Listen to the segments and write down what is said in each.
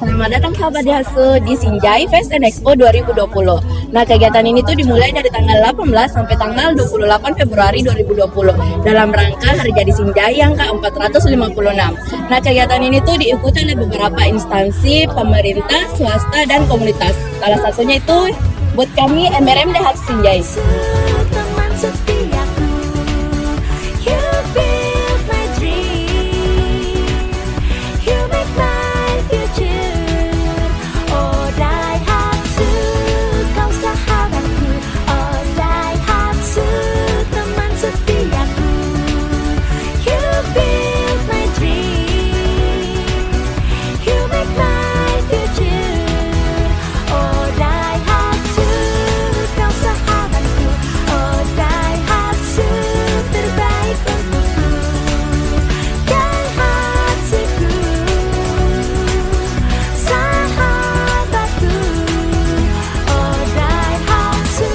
Selamat datang sahabat Daihatsu di Sinjai Fest and Expo 2020. Nah, kegiatan ini tuh dimulai dari tanggal 18 sampai tanggal 28 Februari 2020 dalam rangka Hari Jadi Sinjai yang ke-456. Nah, kegiatan ini tuh diikuti oleh beberapa instansi, pemerintah, swasta, dan komunitas. Salah satunya itu buat kami MRM Daihatsu Sinjai. Teman setiaku, you build my dream, you make my future. Oh Daihatsu, kau sahabatku. Oh Daihatsu, teman setiaku, you build my dream, you make my future. Oh Daihatsu, kau sahabatku. Oh Daihatsu, terbaik untukku. Daihatsuku, sahabatku. Oh Daihatsu.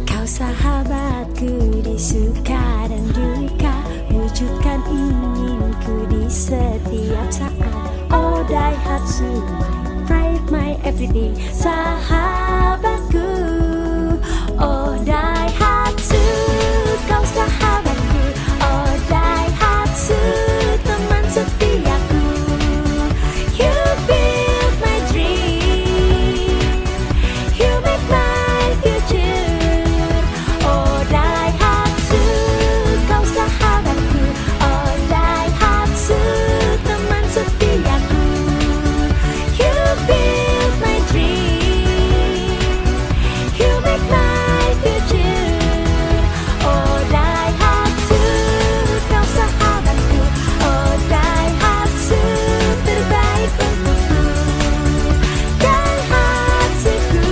Kau sahabatku di suka dan duka, wujudkan inginku di setiap saat. Oh Daihatsu, my pride, my everything, sahabatku. Oh Daihatsu, kau sahabatku. Oh Daihatsu, teman setiaku, you build my dream, you make my future. Oh Daihatsu, kau sahabatku. Oh Daihatsu, teman setiaku, you build my dream, you make my future. Oh Daihatsu, kau sahabatku. Oh Daihatsu, terbaik untukku. Daihatsuku,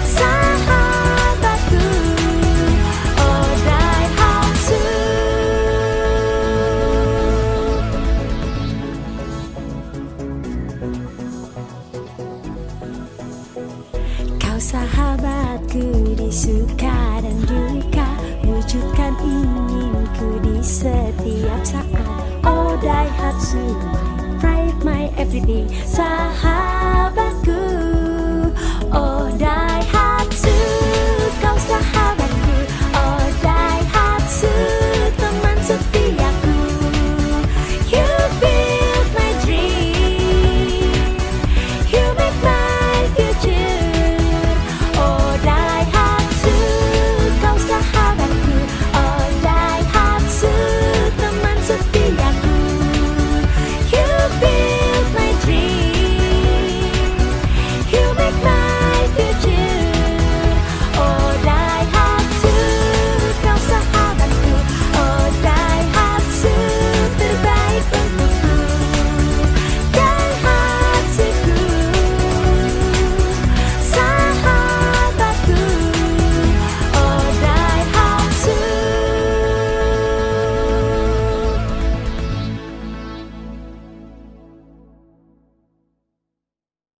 sahabatku. Oh Daihatsu. Kau sahabatku di suka dan duka, wujudkan inginku di setiap saat. Oh Daihatsu, my pride, my everything, sahabat.